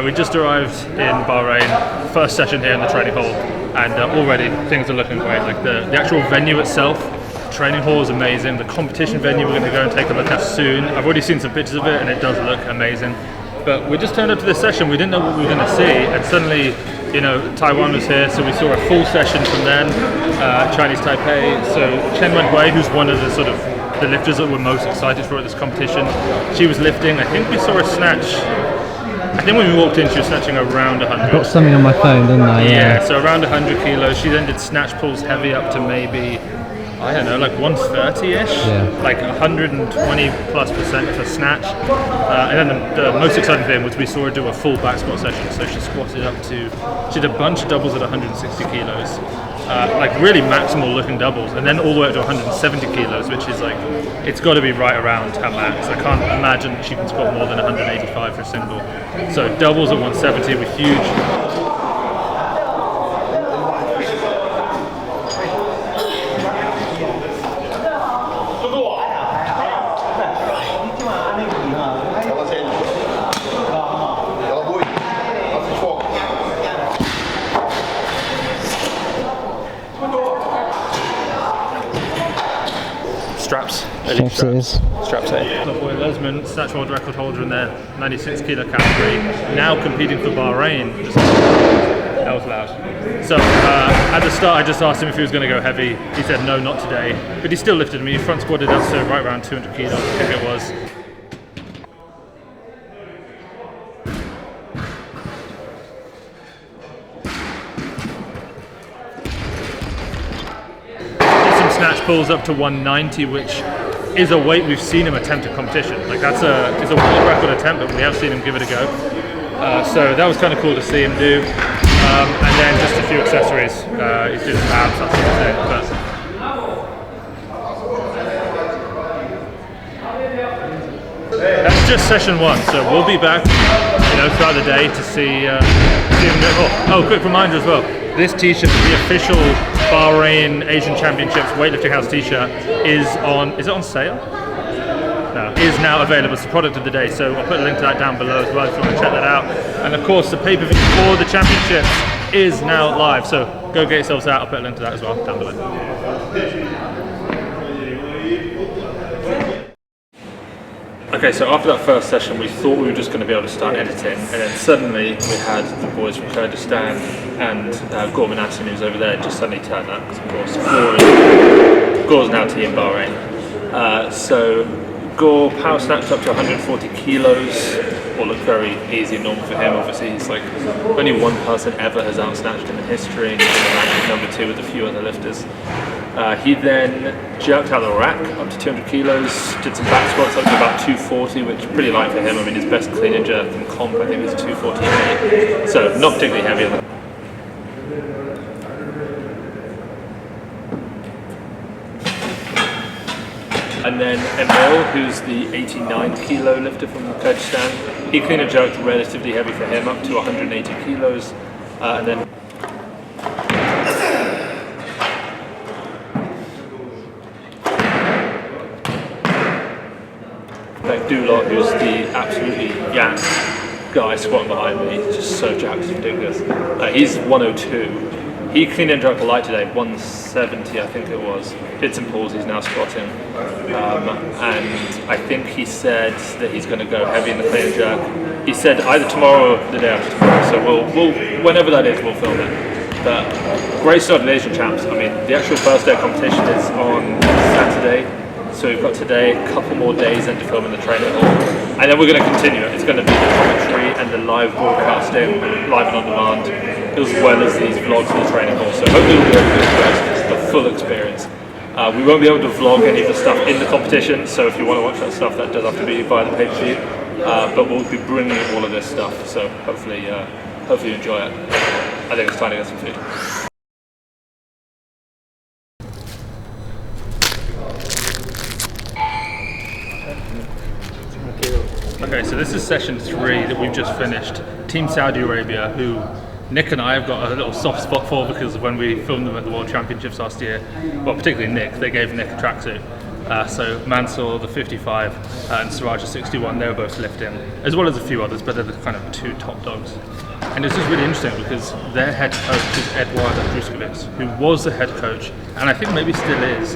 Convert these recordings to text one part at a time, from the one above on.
We just arrived in Bahrain, first session here in the training hall, and already things are looking great. Like the actual venue itself, training hall is amazing. The competition venue we're going to go and take a look at soon. I've already seen some pictures of it and it does look amazing. But we just turned up to this session, we didn't know what we were going to see, and suddenly, you know, Taiwan was here, so we saw a full session from them, Chinese Taipei. So Chen Wen-huei, who's one of the sort of the lifters that we're most excited for at this competition, she was lifting. I think we saw her snatch. I think when we walked in, she was snatching around 100. I got something on my phone, didn't I? Yeah, so around 100 kilos. She then did snatch pulls heavy up to maybe, I don't know, like 130-ish, like 120+% for snatch. And then the most exciting thing was we saw her do a full back squat session. So she squatted up to, she did a bunch of doubles at 160 kilos. Like really maximal looking doubles, and then all the way up to 170 kilos, which is like, it's got to be right around her max. I can't imagine that she can squat more than 185 for a single. So doubles at 170 were huge. Straps here. The boy Lesman, snatch world record holder in their 96 kilo category, now competing for Bahrain. That was loud. So at the start, I just asked him if he was going to go heavy. He said no, not today. But he still lifted me. Front squatted up to right around 200 kilos, I think it was. Snatch pulls up to 190, which is a weight we've seen him attempt at competition. Like it's a world record attempt, but we have seen him give it a go. So that was kind of cool to see him do. And then just a few accessories. He's doing abs, that sort of thing. But that's just session one. So we'll be back, you know, throughout the day to see him go. Oh, quick reminder as well. This t-shirt, the official Bahrain Asian Championships Weightlifting House t-shirt is it on sale? No, is now available. It's the product of the day, so I'll put a link to that down below as well if you want to check that out. And of course, the pay-per-view for the championships is now live, so go get yourselves out. I'll put a link to that as well down below. Okay, so after that first session, we thought we were just going to be able to start editing, and then suddenly we had the boys from Kurdistan and Minasyan, who's over there, just suddenly turned up, because of course Gore's now team Bahrain. So Gore power snatched up to 140 kilos, all looked very easy and normal for him. Obviously he's like, only one person ever has out-snatched him in history, and he's in number 2 with a few other lifters. He then jerked out of the rack up to 200 kilos, did some back squats up to about 240, which is pretty light for him. I mean, his best clean and jerk in comp, I think, is 248, so not particularly heavy. And then Emil, who's the 89 kilo lifter from Kurdistan, he clean and jerked relatively heavy for him, up to 180 kilos, and then Dulot, who's the absolutely yak guy squatting behind me, just so jacked, it's ridiculous. He's 102. He clean and jerked light today, 170 I think it was. Did some pulls, he's now squatting. And I think he said that he's going to go heavy in the clean and jerk. He said either tomorrow or the day after tomorrow, so we'll whenever that is, we'll film it. But great start at Asian Champs. I mean, the actual first day of competition is on Saturday. So we've got today a couple more days then to film in the training hall, and then we're going to continue it. It's going to be the commentary and the live broadcasting, live and on demand, as well as these vlogs in the training hall. So hopefully we'll be able to experience the full experience. We won't be able to vlog any of the stuff in the competition, so if you want to watch that stuff, that does have to be via the pay-per-view. But we'll be bringing all of this stuff, so hopefully you enjoy it. I think it's time to get some food. Okay, so this is session 3 that we've just finished. Team Saudi Arabia, who Nick and I have got a little soft spot for because of when we filmed them at the World Championships last year. Well, particularly Nick, they gave Nick a tracksuit. So Mansour, the 55, and Siraj, the 61, they were both lifting, as well as a few others, but they're the kind of two top dogs. And it's just really interesting because their head coach is Eduard Andruskovic, who was the head coach, and I think maybe still is,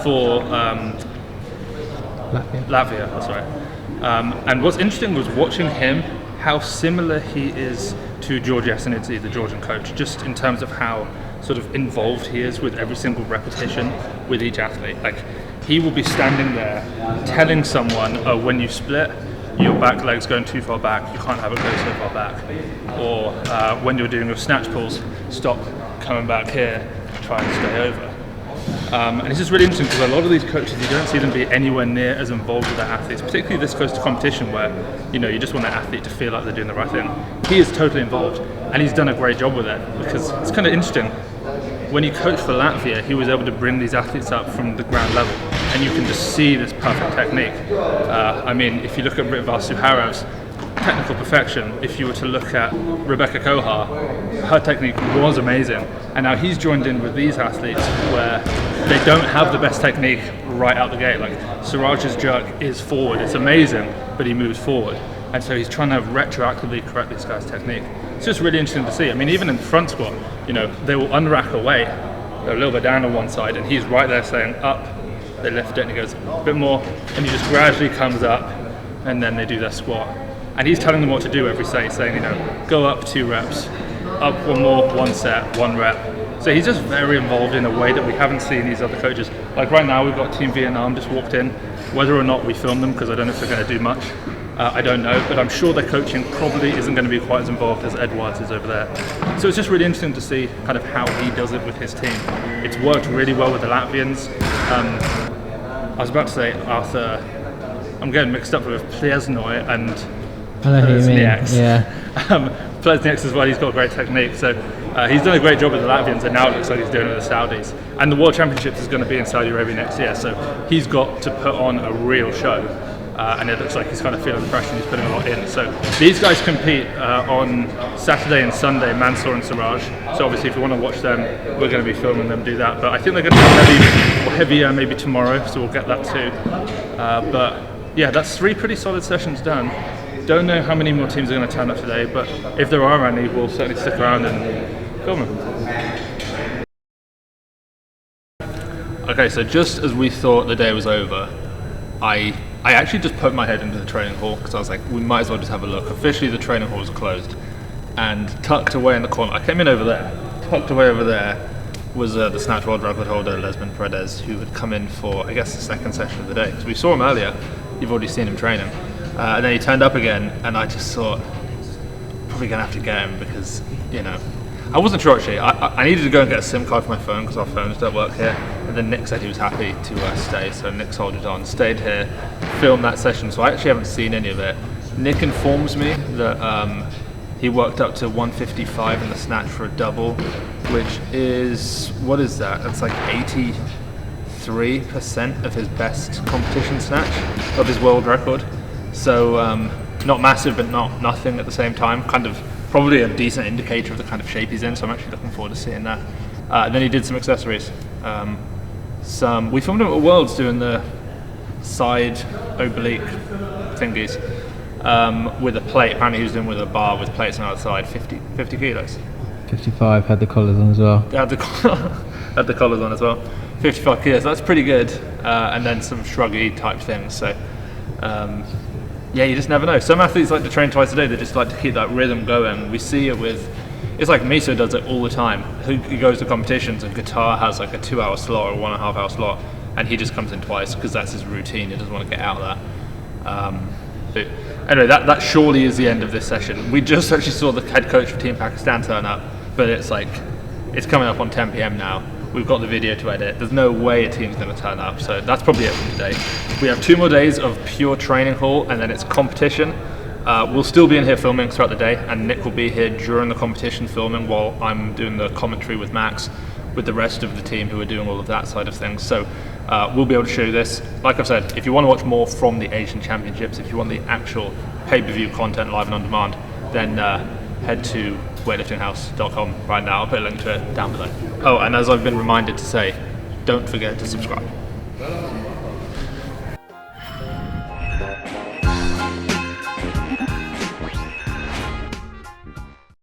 for Latvia, that's right. And what's interesting was watching him, how similar he is to George Yasinidze, the Georgian coach, just in terms of how sort of involved he is with every single repetition with each athlete. Like, he will be standing there telling someone, oh, when you split, your back leg's going too far back, you can't have it go so far back. Or when you're doing your snatch pulls, stop coming back here, try and stay over. And it's just really interesting because a lot of these coaches, you don't see them be anywhere near as involved with their athletes, particularly this close to competition where, you know, you just want the athlete to feel like they're doing the right thing. He is totally involved, and he's done a great job with it, because it's kind of interesting. When he coached for Latvia, he was able to bring these athletes up from the ground level, and you can just see this perfect technique. I mean, if you look at Ritva Suharev's technical perfection, if you were to look at Rebecca Kohar, her technique was amazing, and now he's joined in with these athletes where they don't have the best technique right out the gate. Like, Siraj's jerk is forward, it's amazing, but he moves forward, and so he's trying to retroactively correct this guy's technique. It's just really interesting to see. I mean, even in the front squat, you know, they will unrack a weight, they're a little bit down on one side, and he's right there saying up, they lift it, and he goes a bit more, and he just gradually comes up, and then they do their squat. And he's telling them what to do every set. He's saying, you know, go up 2 reps, up 1 more, 1 set, 1 rep. So he's just very involved in a way that we haven't seen these other coaches. Like right now, we've got Team Vietnam just walked in. Whether or not we film them, because I don't know if they're going to do much, I don't know. But I'm sure their coaching probably isn't going to be quite as involved as Eduard's is over there. So it's just really interesting to see kind of how he does it with his team. It's worked really well with the Latvians. I was about to say Arthur. I'm getting mixed up with Plesnoy and Plesniaks. Yeah. Plesniaks as well, he's got a great technique. So he's done a great job with the Latvians, and now it looks like he's doing it with the Saudis. And the World Championships is going to be in Saudi Arabia next year, so he's got to put on a real show. And it looks like he's kind of feeling the pressure and he's putting a lot in. So these guys compete on Saturday and Sunday, Mansour and Siraj. So obviously if you want to watch them, we're going to be filming them do that. But I think they're going to be heavier maybe tomorrow, so we'll get that too. But yeah, that's 3 pretty solid sessions done. Don't know how many more teams are going to turn up today, but if there are any, we'll certainly stick around and film them. Okay, so just as we thought the day was over, I actually just poked my head into the training hall because I was like, we might as well just have a look. Officially, the training hall was closed, and tucked away in the corner, I came in over there, tucked away over there was the snatch world record holder, Lesman Paredes, who had come in for, I guess, the second session of the day. So we saw him earlier, you've already seen him training. And then he turned up again, and I just thought, probably going to have to get him because, you know, I wasn't sure actually. I needed to go and get a SIM card for my phone because our phones don't work here. And then Nick said he was happy to stay, so Nick soldiered on, stayed here, filmed that session. So I actually haven't seen any of it. Nick informs me that he worked up to 155 in the snatch for a double, which is, what is that? That's like 83% of his best competition snatch of his world record. So not massive, but not nothing at the same time. Kind of probably a decent indicator of the kind of shape he's in. So I'm actually looking forward to seeing that. And then he did some accessories. We filmed him at Worlds doing the side oblique thingies with a plate. Apparently he was doing with a bar with plates on the other side, 50 kilos. 55 had the collars on as well. Had the collars on as well. 55 kilos. That's pretty good. And then some shruggy type things. So. Yeah, you just never know. Some athletes like to train twice a day. They just like to keep that rhythm going. We see it with, it's like Miso does it all the time. He goes to competitions and Qatar has like a 2-hour slot or a 1.5 hour slot, and he just comes in twice because that's his routine. He doesn't want to get out of that. But anyway, that surely is the end of this session. We just actually saw the head coach for Team Pakistan turn up, but it's coming up on 10 p.m. now. We've got the video to edit. There's no way a team's going to turn up, so that's probably it for today. We have 2 more days of pure training hall, and then it's competition. We'll still be in here filming throughout the day, and Nick will be here during the competition filming while I'm doing the commentary with Max, with the rest of the team who are doing all of that side of things. So we'll be able to show you this. Like I've said, if you want to watch more from the Asian Championships, if you want the actual pay-per-view content live and on demand, then head to weightliftinghouse.com right now. I'll put a link to it down below. Oh, and as I've been reminded to say, don't forget to subscribe.